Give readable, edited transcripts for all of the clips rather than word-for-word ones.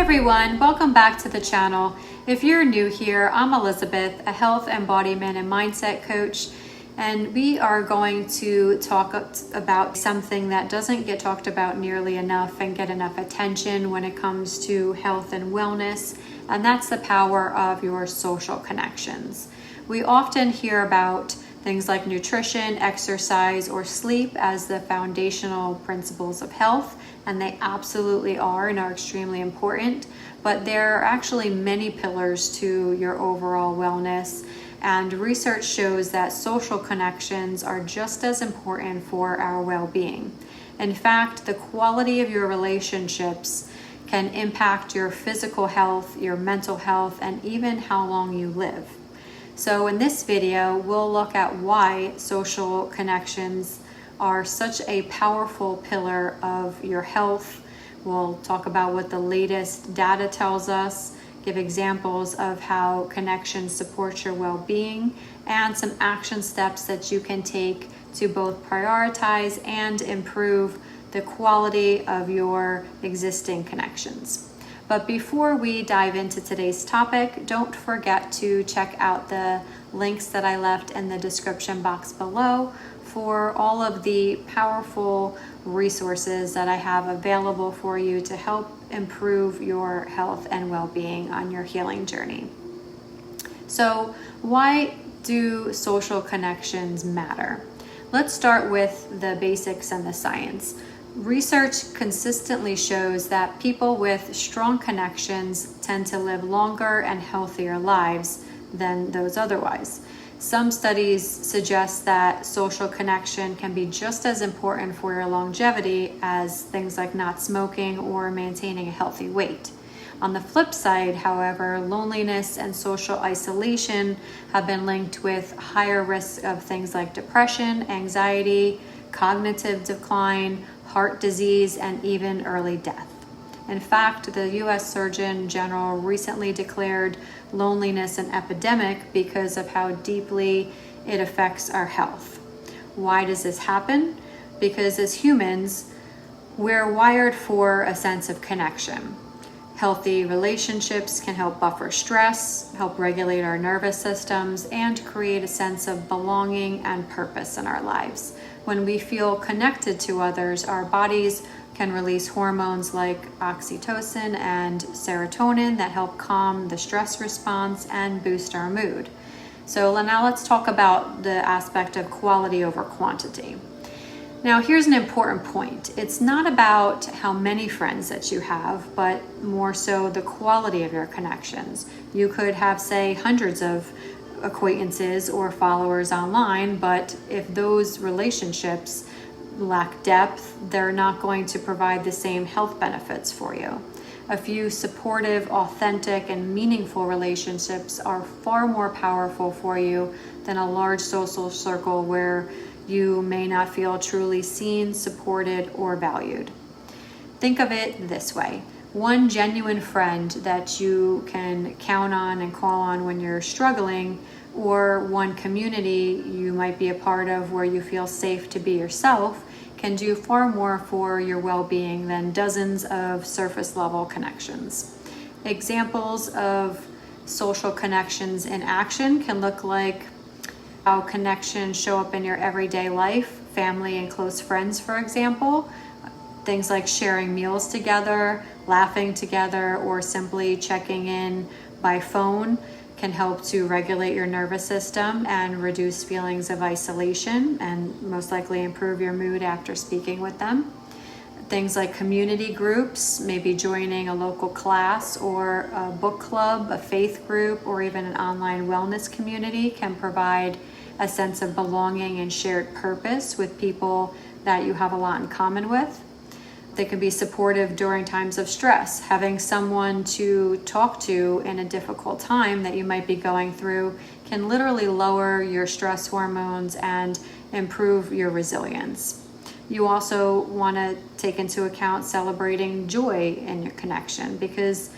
everyone, welcome back to the channel. If you're new here, I'm Elizabeth, a health, embodiment, and mindset coach, and we are going to talk about something that doesn't get talked about nearly enough and get enough attention when it comes to health and wellness, and that's the power of your social connections. We often hear about things like nutrition, exercise, or sleep as the foundational principles of health, and they absolutely are and are extremely important, but there are actually many pillars to your overall wellness, and research shows that social connections are just as important for our well-being. In fact, the quality of your relationships can impact your physical health, your mental health, and even how long you live. So in this video, we'll look at why social connections are such a powerful pillar of your health. We'll talk about what the latest data tells us, give examples of how connections support your well-being, and some action steps that you can take to both prioritize and improve the quality of your existing connections. But before we dive into today's topic, don't forget to check out the links that I left in the description box below for all of the powerful resources that I have available for you to help improve your health and well-being on your healing journey. So, why do social connections matter? Let's start with the basics and the science. Research consistently shows that people with strong connections tend to live longer and healthier lives than those otherwise. Some studies suggest that social connection can be just as important for your longevity as things like not smoking or maintaining a healthy weight. On the flip side, however, loneliness and social isolation have been linked with higher risks of things like depression, anxiety, cognitive decline, heart disease, and even early death. In fact, the U.S. Surgeon General recently declared loneliness an epidemic because of how deeply it affects our health. Why does this happen? Because as humans, we're wired for a sense of connection. Healthy relationships can help buffer stress, help regulate our nervous systems, and create a sense of belonging and purpose in our lives. When we feel connected to others, our bodies can release hormones like oxytocin and serotonin that help calm the stress response and boost our mood. So now let's talk about the aspect of quality over quantity. Now here's an important point. It's not about how many friends that you have, but more so the quality of your connections. You could have, say, hundreds of acquaintances or followers online, but if those relationships lack depth, they're not going to provide the same health benefits for you. A few supportive, authentic, and meaningful relationships are far more powerful for you than a large social circle where you may not feel truly seen, supported, or valued. Think of it this way. One genuine friend that you can count on and call on when you're struggling, or one community you might be a part of where you feel safe to be yourself, can do far more for your well-being than dozens of surface level connections. Examples of social connections in action can look like how connections show up in your everyday life, family and close friends, for example. Things like sharing meals together, laughing together, or simply checking in by phone can help to regulate your nervous system and reduce feelings of isolation and most likely improve your mood after speaking with them. Things like community groups, maybe joining a local class or a book club, a faith group, or even an online wellness community can provide a sense of belonging and shared purpose with people that you have a lot in common with. They can be supportive during times of stress. Having someone to talk to in a difficult time that you might be going through can literally lower your stress hormones and improve your resilience. You also want to take into account celebrating joy in your connection, because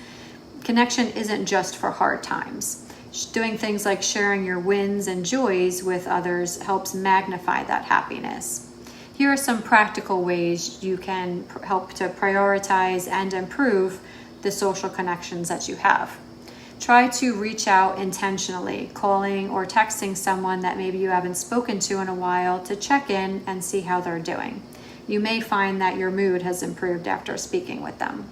connection isn't just for hard times. Doing things like sharing your wins and joys with others helps magnify that happiness. Here are some practical ways you can help to prioritize and improve the social connections that you have. Try to reach out intentionally, calling or texting someone that maybe you haven't spoken to in a while to check in and see how they're doing. You may find that your mood has improved after speaking with them.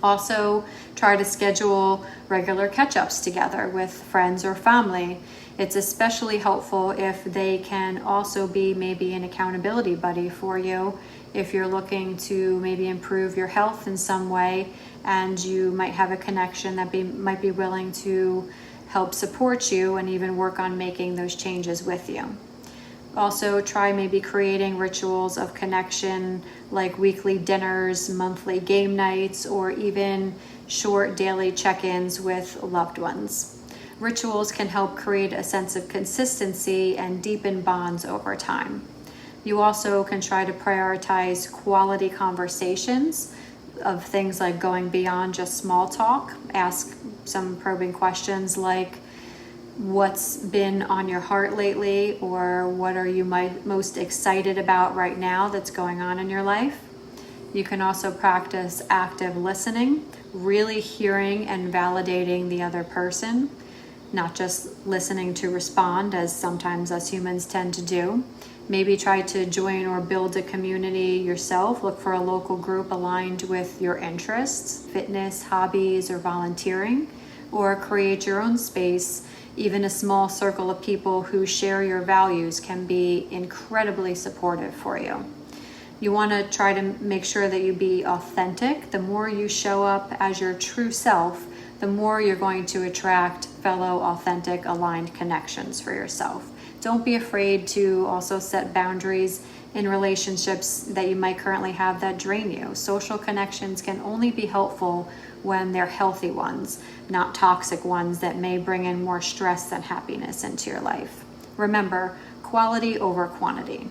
Also, try to schedule regular catch-ups together with friends or family. It's especially helpful if they can also be maybe an accountability buddy for you if you're looking to maybe improve your health in some way, and you might have a connection that might be willing to help support you and even work on making those changes with you. Also, try maybe creating rituals of connection like weekly dinners, monthly game nights, or even short daily check-ins with loved ones. Rituals can help create a sense of consistency and deepen bonds over time. You also can try to prioritize quality conversations of things like going beyond just small talk. Ask some probing questions like, what's been on your heart lately, or what are you most excited about right now that's going on in your life? You can also practice active listening, really hearing and validating the other person, not just listening to respond, as sometimes us humans tend to do. Maybe try to join or build a community yourself. Look for a local group aligned with your interests, fitness, hobbies, or volunteering, or create your own space. Even a small circle of people who share your values can be incredibly supportive for you. You want to try to make sure that you be authentic. The more you show up as your true self, the more you're going to attract fellow authentic, aligned connections for yourself. Don't be afraid to also set boundaries in relationships that you might currently have that drain you. Social connections can only be helpful when they're healthy ones, not toxic ones that may bring in more stress than happiness into your life. Remember, quality over quantity.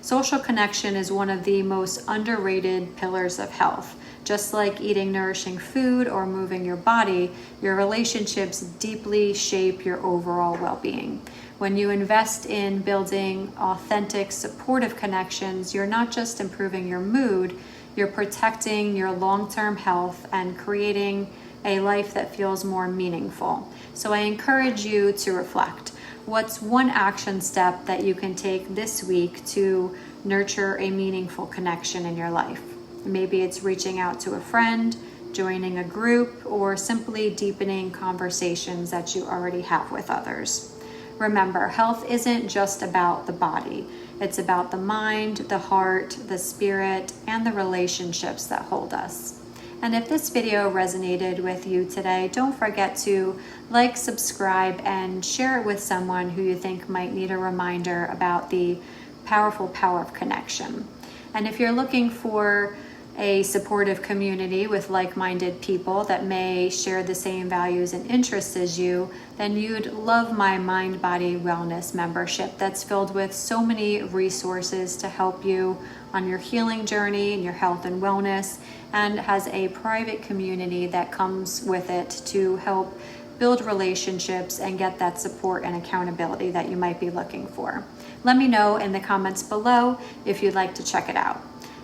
Social connection is one of the most underrated pillars of health. Just like eating nourishing food or moving your body, your relationships deeply shape your overall well-being. When you invest in building authentic, supportive connections, you're not just improving your mood, you're protecting your long-term health and creating a life that feels more meaningful. So I encourage you to reflect. What's one action step that you can take this week to nurture a meaningful connection in your life? Maybe it's reaching out to a friend, joining a group, or simply deepening conversations that you already have with others. Remember, health isn't just about the body. It's about the mind, the heart, the spirit, and the relationships that hold us. And if this video resonated with you today, don't forget to like, subscribe, and share it with someone who you think might need a reminder about the powerful power of connection. And if you're looking for a supportive community with like-minded people that may share the same values and interests as you, then you'd love my Mind Body Wellness membership that's filled with so many resources to help you on your healing journey and your health and wellness, and has a private community that comes with it to help build relationships and get that support and accountability that you might be looking for. Let me know in the comments below if you'd like to check it out.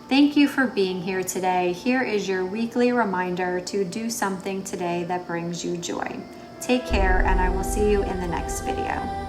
Thank you for being here today. Here is your weekly reminder to do something today that brings you joy. Take care, and I will see you in the next video.